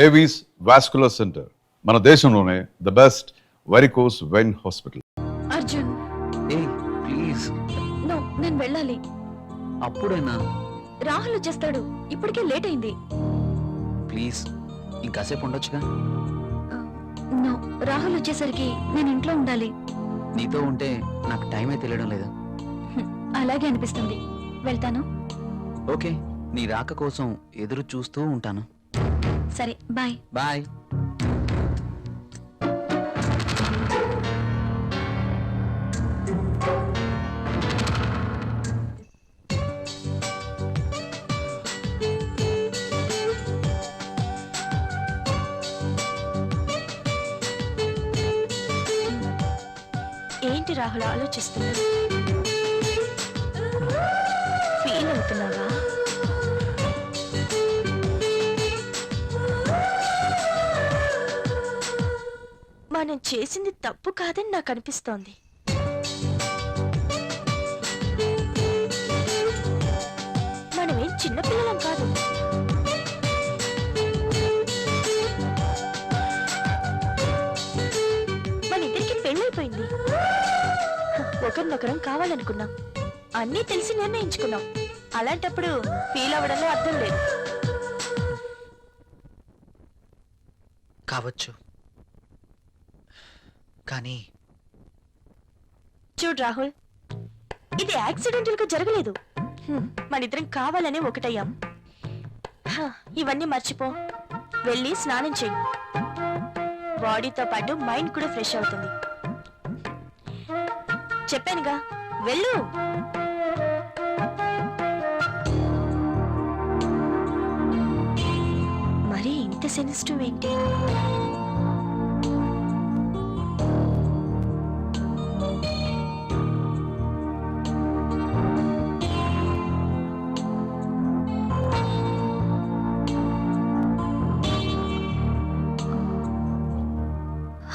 Avis vascular centre, మన దేశంలోనే the best varicose vein hospital. Arjun please no, నేను వెళ్ళాలి. అప్పుడేనా? రాహుల్ వచ్చేస్తాడు, ఇప్పటికే లేట్ అయింది. ప్లీజ్ ఇంకాసేపు ఉండొచ్చుగా. నో, రాహుల్ వచ్చేసరికి నేను ఇంట్లో ఉండాలి. నీతో ఉంటే నాకు టైమే తెలియడం లేదు. అలాగే అనిపిస్తుంది. వెళ్తాను. ఓకే, నీ రాక కోసం ఎదురు చూస్తూ ఉంటాను. సరే, బాయ్. బాయ్. ఏంటి రాహుల్ ఆలోచిస్తున్నా? ఫీల్ అవుతున్నావా? మనం చేసింది తప్పు కాదని నాకు అనిపిస్తోంది. మనమేం చిన్నపిల్లలం కాదు. మన ఇద్దరికి పెళ్ళైపోయింది. ఒకరినొకరం కావాలనుకున్నాం, అన్నీ తెలిసి నిర్ణయించుకున్నాం. అలాంటప్పుడు ఫీల్ అవ్వడంలో అర్థం లేదు. కావచ్చు, కానీ చూడు రాహుల్, ఇది యాక్సిడెంటల్ గా జరగలేదు. మనిద్దరం కావాలనే ఒకటయ్యాం. ఇవన్నీ మర్చిపో, వెళ్ళి స్నానం చెయ్యి. బాడీతో పాటు మైండ్ కూడా ఫ్రెష్ అవుతుంది. చెప్పానుగా, వెళ్ళు. మరి ఇంత సెన్సిటివ్ ఏంటి?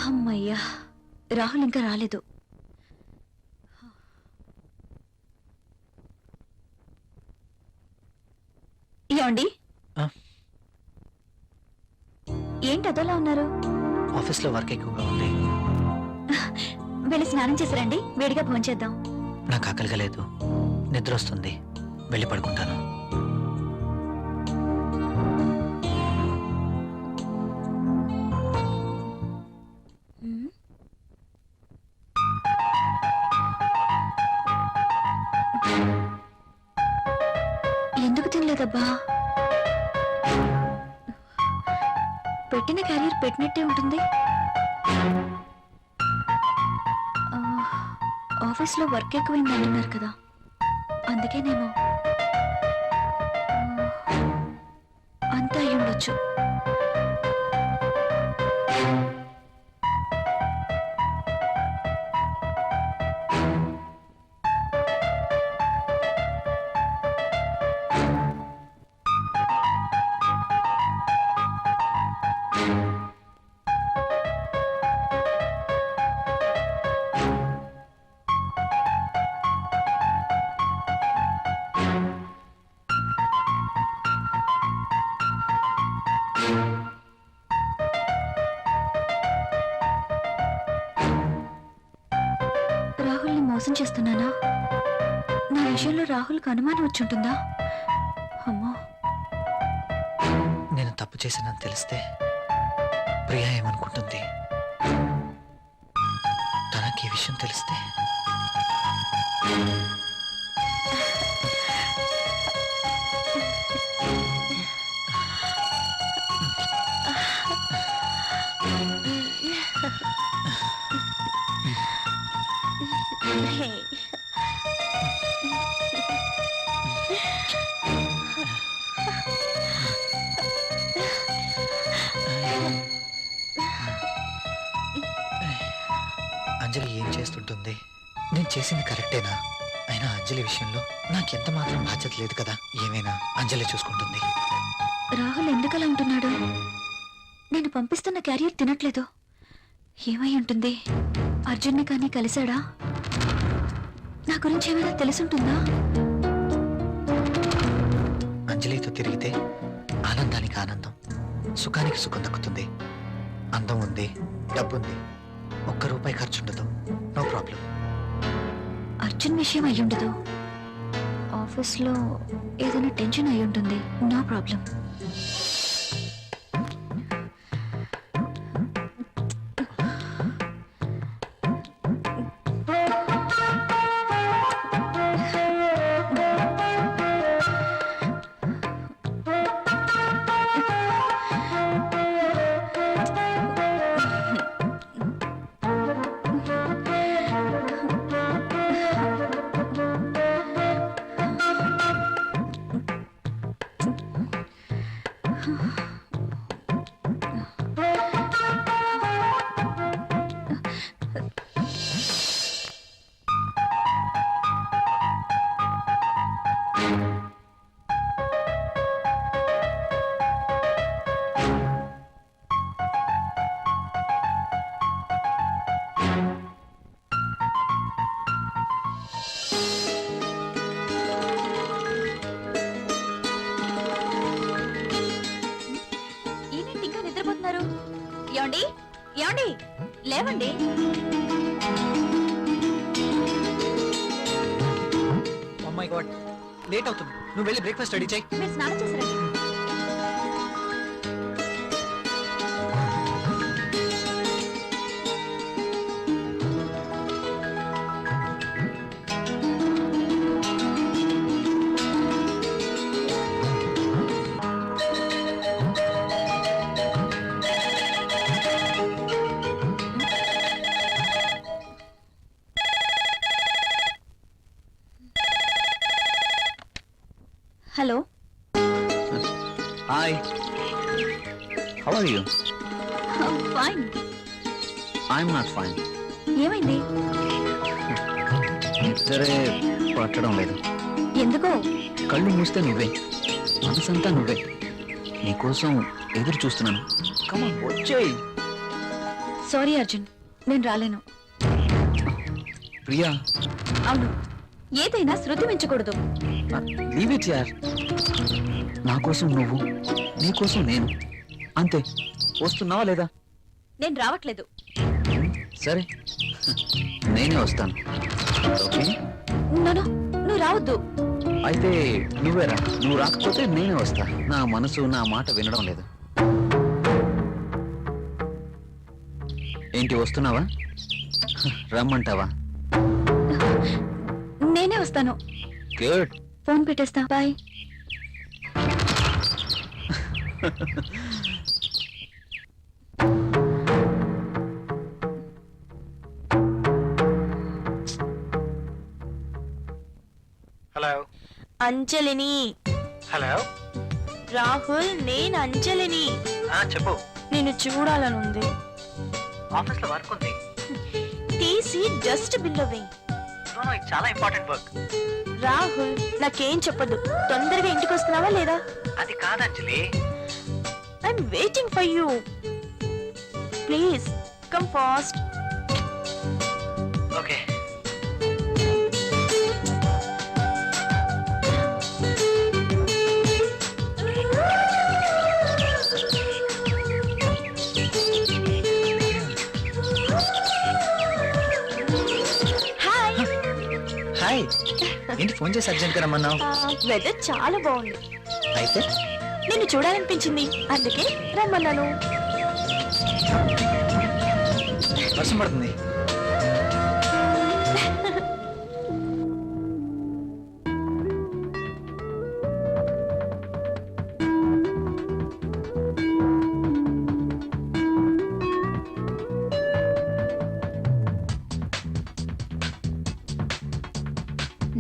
అమ్మయ్యా, రాహుల్ ఇంకా రాలేదు. ఏమండి, ఏంటి అదోలా ఉన్నారు? ఆఫీస్లో వర్క్ ఎక్కువగా ఉంది. వెళ్ళి స్నానం చేశారండి, వేడిగా భోంచేద్దాం. నాకు ఆకలిగా లేదు, నిద్ర వస్తుంది, వెళ్ళి పడుకుంటాను. ఎందుకు తినలేదబ్బా? పెట్టిన క్యారియర్ పెట్టినట్టే ఉంటుంది. ఆఫీస్లో వర్క్ ఎక్కువైంది అంటున్నారు కదా, అందుకేనేమో. అంతా అయి ఉండొచ్చు. రాహుల్ని మోసం చేస్తున్నానా? నా విషయంలో రాహుల్కి అనుమానం వచ్చుంటుందా? అమ్మో, నేను తప్పు చేశానని తెలిస్తే ప్రియా ఏమనుకుంటుంది? తనకి ఈ విషయం తెలిస్తే? అంజలి ఏం చేస్తుంటుంది? నేను చేసింది కరెక్టేనా? అయినా అంజలి విషయంలో నాకెంత మాత్రం బాధ్యత లేదు కదా. ఏమైనా అంజలి చూసుకుంటుంది. రాహుల్ ఎందుకలా ఉంటున్నాడు? నేను పంపిస్తున్న క్యారియర్ తినట్లేదు. ఏమై ఉంటుంది? అర్జున్ని కానీ కలిశాడా? నా గురించి ఏమైనా తెలుసుంటుందా? అంజలితో తిరిగితే ఆనందానికి ఆనందం, సుఖానికి సుఖం దక్కుతుంది. అందం ఉంది, డబ్బు ఉంది, ₹1 ఖర్చు ఉండదు. No problem. అర్జున్ విషయం అయి ఉండదు. ఆఫీస్లో ఏదైనా టెన్షన్ అయి ఉంటుంది. No problem. ఏంటి ఇంకా నిద్రపోతున్నారు? ఏమండి ఏమండి లేవండి. ఓ మై గాడ్, లేట్ అవుతుంది. నువ్వు వెళ్ళి బ్రేక్ఫాస్ట్ రెడీ చేయి. మీరు స్నానం చేశారండి? Hello, Hi. How are you? Fine. I'm not fine. ఏమైంది? నిద్రే పట్టడం లేదు. ఎందుకో? కళ్ళు మూస్తే నువ్వే, మనసంతా నువ్వే. నీకోసం ఎదురు చూస్తున్నాను. కమాన్ వచ్చేయ్. సారీ అర్జున్, నేను రాలేను. ప్రియా, అవును, ఏదైనా శృతి మించకూడదు. లీవ్ ఇట్ యార్. నా కోసం నువ్వు, నీ కోసం నేను. అంతే. వస్తున్నావా లేదా? నేను రావట్లేదు. సరే, నేనే వస్తాను. ఓకే? నో, నువ్వు రావద్దు. అయితే నువ్వేరా. నువ్వు రాకపోతే నేనే వస్తా. నా మనసు నా మాట వినడం లేదు. ఏంటి, వస్తున్నావా? రమ్మంటావా? నేనే వస్తాను. గుడ్. ఫోన్ పెట్టేస్తా. బాయ్. హలో. అంజలిని. హలో. రాహుల్, నేను అంజలిని. చెప్పు. నిన్ను చూడాలనుంది. ఆఫీస్లో వర్క్ ఉంది. తీసి డస్ట్ బిల్లో వేయి. ఇది చాలా ఇంపార్టెంట్ వర్క్. రాహుల్, నాకేం చెప్పదు. తొందరగా ఇంటికి వస్తున్నావా లేదా? అది కాదు అంజలి. I'm waiting for you. Please come fast. Okay. Hi. Hi. ఏంటి ఫోన్ చేసి అర్జెంట్ గా రమ్మన్నావు? వెదర్ చాలా బాగుంది. అయితే నిన్ను చూడాలనిపించింది, అందుకే రమ్మన్నాను. వర్షం పడుతుంది.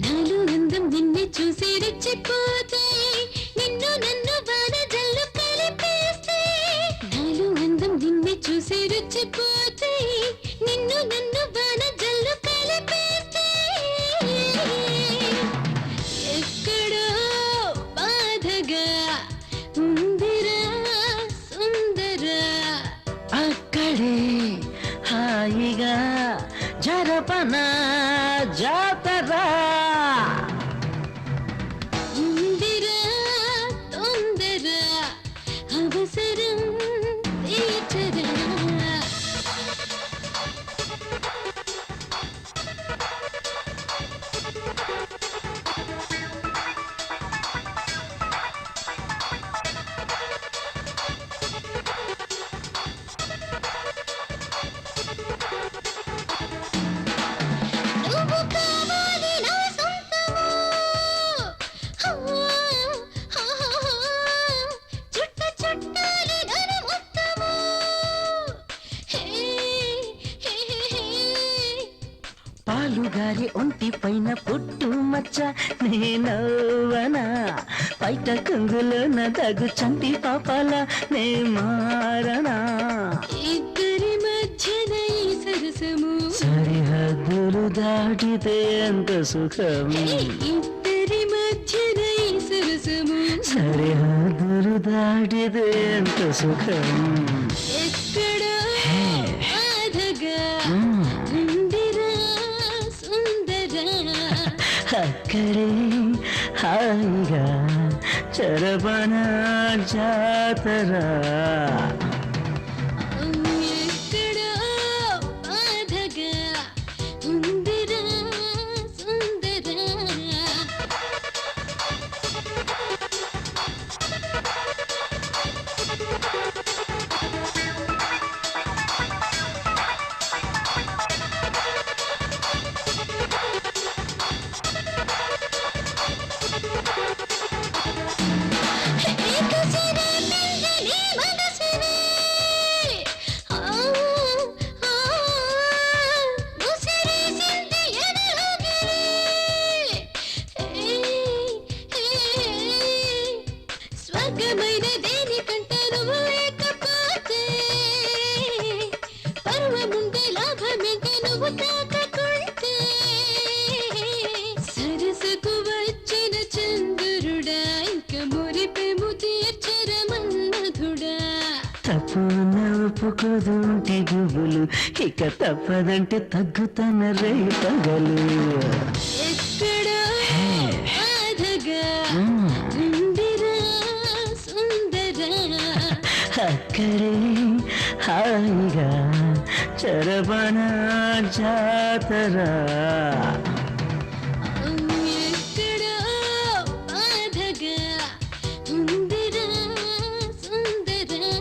నాలో అందం నిన్ను చూసి రెచ్చిపోతే, నిన్ను నన్ను వానజల్లు కలిపేస్తే. నాలో అందం నిన్ను చూసి రెచ్చిపోతే, నిన్ను నన్ను వానజల్లు కలిపేస్తే. ఎక్కడో బాధగా ఉందిరా సుందరా, అక్కడే హాయిగా జరపన జాతరా. ఉందిరా తొందర అవసరం పంతులు గారి ఒంటి పైన పుట్టు మచ్చ నేనవనా పైట కంగులోన దగు చంటి పాపాల నే మారనా ఇద్దరి మధ్యన ఈ సరసము సరిహద్దులు దాటితే ఎంత సుఖం ఇద్దరి మధ్యన ఈ సరసము సరిహద్దులు దాటితే ఎంత సుఖం ఎక్కడో బాధగా ఉందిరా సుందరా అక్కడే హాయిగా చరపన జాతరా ఎక్కడో బాధగా ఉందిరా సుందరా స్వర్గమైన దేనికంటే నువ్వు లేకపోతే పర్వముండే లాభమేంటే నువ్వు తాకకుంటే సరసకు వచ్చిన చంద్రుడా ఇంక మురిపెము తీర్చరమన్మధుడా తప్పు ఒప్పుకోదుంటే గుబులు ఇక తప్పదంటే తగ్గుతన రే పగలు ఎక్కడో బాధగా ఉందిరా సుందరా అక్కడే హాయిగా చరపన జాతరా ఎక్కడో బాధగా ఉందిరా సుందరా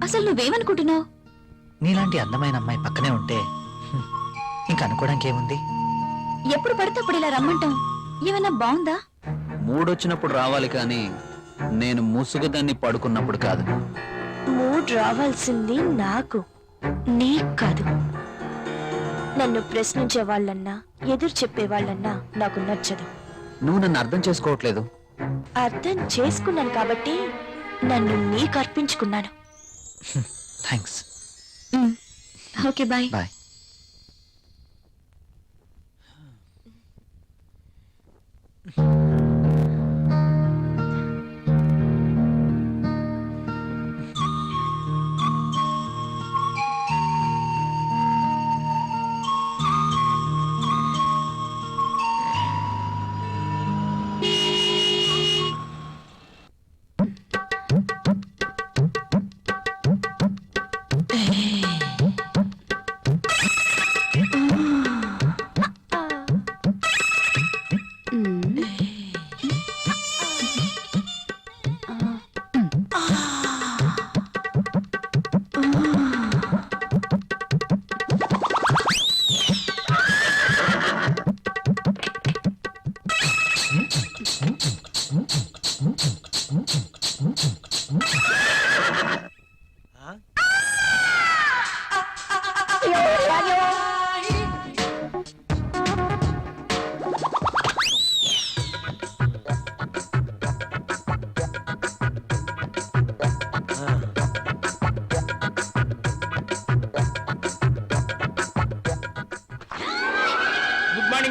అసలు నువ్వేమనుకుంటున్నావు? నీలాంటి అందమైన అమ్మాయి పక్కనే ఉంటే ఇంక అనుకోవడానికి ఏముంది? ఎప్పుడు పడితే అప్పుడు ఇలా రమ్మంటాం ఏమైనా బాగుందా? మూడొచ్చినప్పుడు రావాలి కానీ నేను ముసుగుదాన్ని పడుకున్నప్పుడు కాదు. మూడ్ రావాల్సింది నాకు, నీకు కాదు. నన్ను ప్రశ్నించే వాళ్ళన్నా ఎదురు చెప్పే వాళ్ళన్నా నాకు నచ్చదు. నువ్వు నన్ను అర్థం చేసుకోవట్లేదు. అర్థం చేసుకున్నాను కాబట్టి నన్ను నీకు అర్పించుకున్నాను. Thanks. Okay bye. Bye.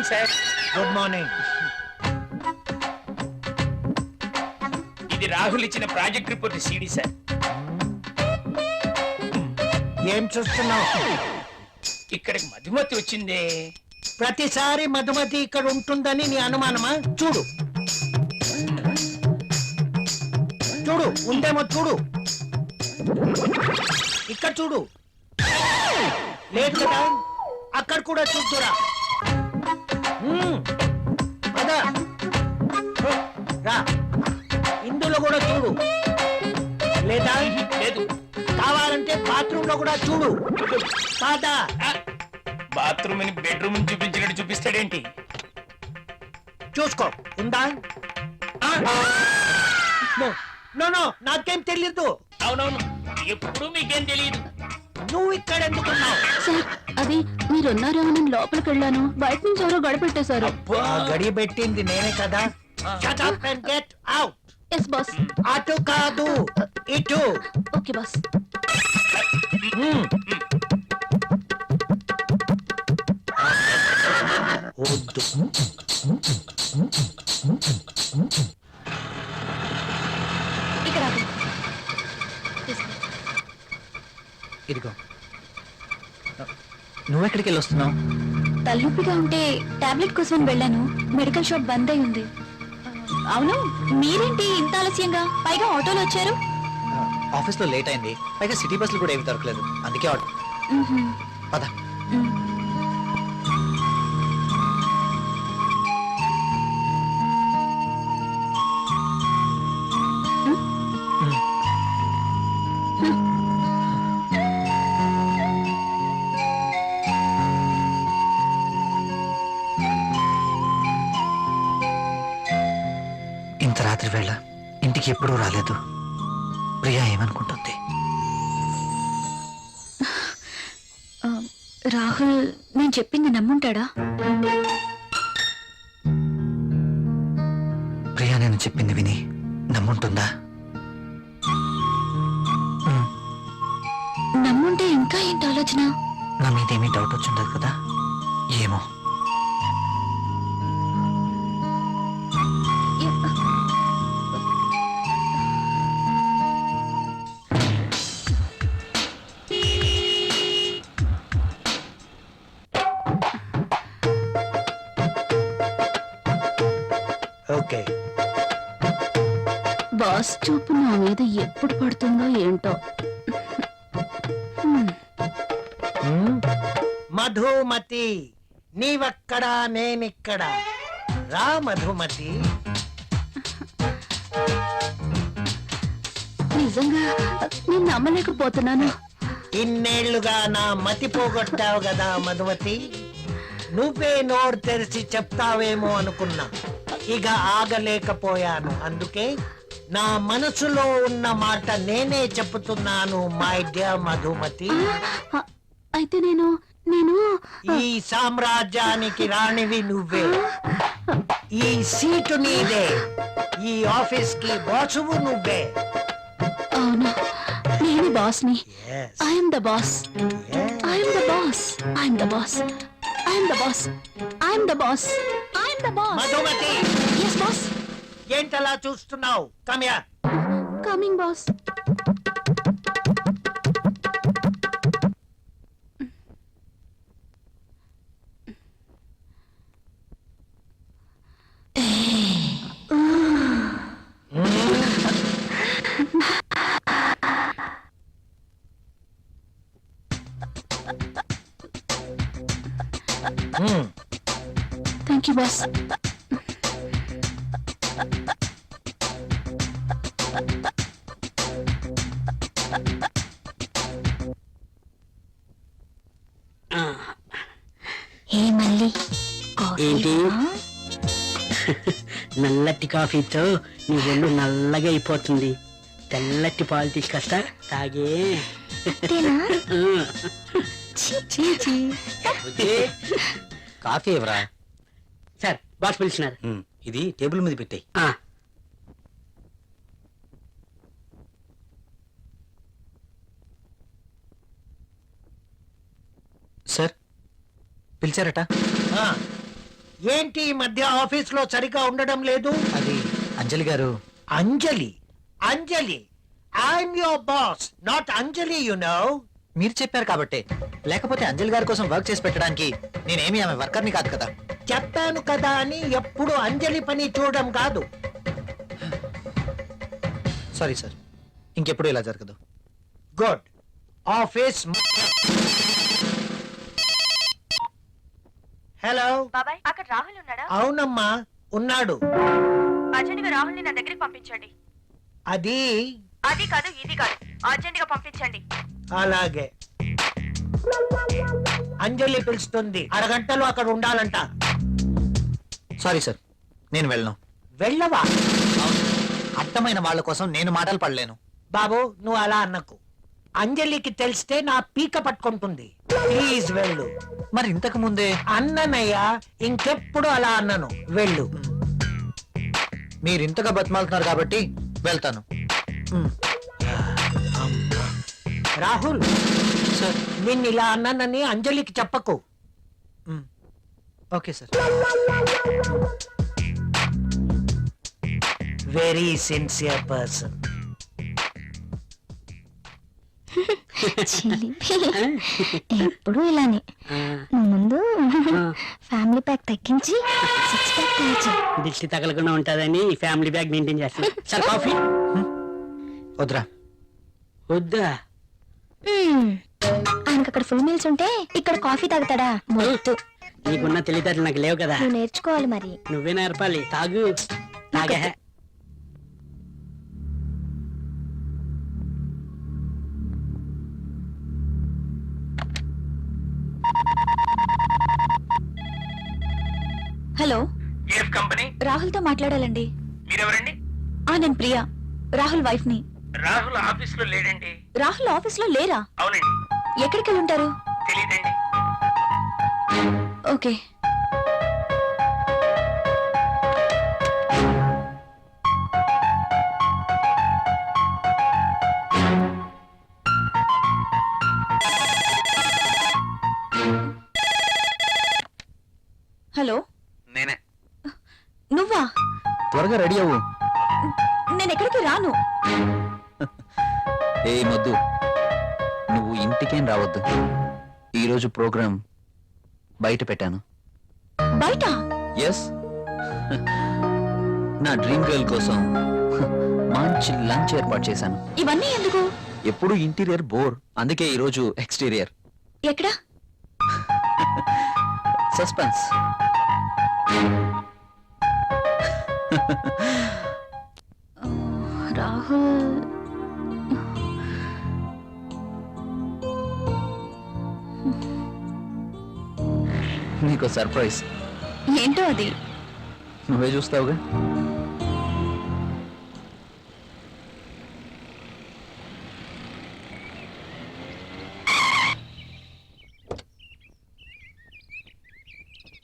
Morning sir. Good morning. ఇది రాహుల్ ఇచ్చిన ప్రాజెక్ట్ రిపోర్ట్ సీడీ సార్. ఏం చూస్తున్నావు? ఇక్కడికి మధుమతి వచ్చిందే. ప్రతిసారి మధుమతి ఇక్కడ ఉంటుందని నీ అనుమానమా? చూడు చూడు, ఉందేమో చూడు. ఇక్కడ చూడు, లేదు కదా? అక్కడ కూడా చూద్దురా. పద. రా, ఇందులో కూడా చూడు. లేదా? లేదు. కావాలంటే బాత్రూమ్ లో కూడా చూడు. కాదా? బాత్రూమ్ ని బెడ్రూమ్ చూపించినట్టు చూపిస్తాడేంటి? చూసుకో, ఉందా? నో నో, నాకేం తెలీదు. అవునవును, ఎప్పుడు మీకేం తెలియదు. నువ్వు ఇక్కడ ఎందుకున్నావు? సార్ అది మీరున్నారేమో లోపలికి వెళ్ళాను, బయట నుంచి ఎవరో గడపెట్టేశారు. గడి పెట్టింది నేనే కదా. Shut up and get out. Yes boss. అటు కాదు, ఇటు. Okay boss. వద్దు. ఇక్కడ ఆగు. ఇదిగో. నువ్వెక్కడికి వెళ్ళి వస్తున్నావు? తలనొప్పిగా ఉంటే టాబ్లెట్ కోసం వెళ్ళాను. మెడికల్ షాప్ బంద్ అయి ఉంది. అవును, మీరేంటి ఇంత ఆలస్యంగా, పైగా ఆటోలో వచ్చారు? ఆఫీస్ లో లేట్ అయింది, పైగా సిటీ బస్సులు కూడా ఏమి దొరకలేదు, అందుకే ఆటో. మ్మ్హ్మ్. పద. మ్మ్. ఇంత రాత్రి వేళ ఇంటికి ఎప్పుడూ రాలేదు. ప్రియా ఏమనుకుంటుంది? ఆ, రాహుల్ నేను చెప్పింది నమ్ముంటాడా? ప్రియా నేను చెప్పింది విని నమ్ముంటుందా? నమ్ముంటే ఇంకా ఏంటి ఆలోచన? నా మీదేమీ డౌట్ వచ్చిండదు కదా? ఏమో. ఓకే. బాస్ చూపు నా మీద ఎప్పుడు పడుతుందో ఏంటో. మధుమతి, నీవక్కడా నేనిక్కడ. రా మధుమతి. నిజంగా నేను నమ్మలేకపోతున్నాను. ఇన్నేళ్లుగా నా మతి పోగొట్టావు కదా మధుమతి. నువ్వే నోరు తెరిచి చెప్తావేమో అనుకున్నా, ఇక ఆగలేకపోయాను. అందుకే నా మనసులో ఉన్న మాట నేనే చెప్తున్నాను మై డియర్ మధుమతి. అయితే నేను ఈ సామ్రాజ్యానికి రాణివి నువ్వే. ఈ సీటు నీదే. ఈ ఆఫీస్ కి బాసువు నువ్వే. అవును, నేను బాస్ని. Yes. I'm the boss. Yes. I'm the boss. I'm the boss. I'm the boss. I'm the boss. I'm the boss. Madhumati, yes boss. ఏంటలా చూస్తున్నావు? కమ్యా. Coming boss. Thank you boss. ఏ మళ్ళీ ఏంటి? నల్లటి కాఫీతో నీ ఒళ్ళు నల్లగా అయిపోతుంది. తెల్లటి పాలు తీసుకొస్తా, తాగే. కాఫీ ఎవరా? Sir boss పిలిచినారు. ఇది టేబుల్ మీద పెట్టాయి. సార్ పిలిచారట. ఆ, ఏంటి ఈ మధ్య ఆఫీస్ లో సరిగా ఉండడం లేదు? అది అంజలి గారు. అంజలి అంజలి I'm your boss, not Anjali, you know. మీరు చెప్పారు కాబట్టి, లేకపోతే అంజలి గారి కోసం వర్క్ చేసి పెట్టడానికి నేనేమి ఆమె వర్కర్ని కాదు కదా. చెప్పాను కదా అని ఎప్పుడు అంజలి పని చూడడం కాదు. సారీ సార్, ఇంకెప్పుడు ఇలా జరగదు. గుడ్. ఆఫీస్. హలో. బాబాయ్ అక్కడ రాహుల్ ఉన్నాడా? అవునమ్మా, ఉన్నాడు. అర్జెంట్ గా రాహుల్ ని నా దగ్గరికి పంపించండి. అది అది కాదు ఇది కాదు, అర్జెంట్ గా పంపించండి. అలాగే. అంజలి పిలుస్తుంది, అరగంటలో అక్కడ ఉండాలంట. సారీ సార్, నేను వెళ్ళను. వెళ్ళవా? అర్థమైన వాళ్ళ కోసం నేను మాటలు పడలేను. బాబు నువ్వు అలా అన్నకు. అంజలికి తెలిస్తే నా పీక పట్టుకుంటుంది. ప్లీజ్ వెళ్ళు. మరి ఇంతకు ముందే అన్ననయ్యా, ఇంకెప్పుడు అలా అన్నను. వెళ్ళు. మీరు ఇంతగా బతిమాలుతున్నారు కాబట్టి వెళ్తాను. రాహుల్, సార్. నిన్ను ఇలా అన్నానని అంజలికి చెప్పకు. Okay sir. Very sincere person. ఎప్పుడు ఇలానే. నువ్వు ముందు ఫ్యామిలీ ప్యాక్ తగ్గించి 6 ప్యాక్ తగ్గించి. దిష్టి తగలకుండా ఉంటుందని ఫ్యామిలీ బ్యాగ్ మెయింటైన్ చేస్తాను. సార్ కాఫీ వద్దురా. వద్దా? ఆయనకు అక్కడ ఫుల్ మీల్స్ ఉంటే ఇక్కడ కాఫీ తాగుతాడా? మొద్దు. నీకున్న తెలివితేటలు నాకు లేవు కదా, నువ్వు నేర్చుకోవాలి మరి. నువ్వే నేర్పాలి. తాగు. తాగే. Hello, AF company. రాహుల్ తో మాట్లాడాలండి. మీరెవరండి? నేను ప్రియా, రాహుల్ వైఫ్ ని. రాహుల్ ఆఫీస్ లో లేడండి. రాహుల్ ఆఫీస్ లో లేరా? అవునండి. ఎక్కడికి వెళ్ళి ఉంటారు? తెలీదండి. ఓకే. హలో, నేనే. నువ్వా? త్వరగా రెడీ అవ్వు. నేను ఎక్కడికి రాను. ఏ మొద్దు, నువ్వు ఇంటికేం రావద్దు. ఈరోజు ప్రోగ్రాం బయట పెట్టాను. బయట? ఎస్. నా డ్రీమ్ గర్ల్ కోసం మంచి లంచ్ ఏర్పాటు చేశాను. ఇవన్నీ ఎందుకు? ఎప్పుడు ఇంటీరియర్ బోర్, అందుకే ఈరోజు ఎక్స్టీరియర్. ఎక్కడ? సస్పెన్స్. రాహుల్ నీకు సర్ప్రైజ్. ఏంటో అది? నువ్వే చూస్తావుగా.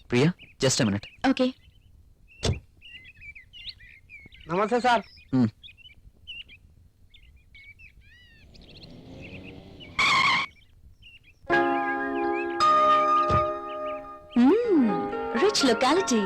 Priya, just minute. ఓకే. నమస్తే సార్. Rich locality.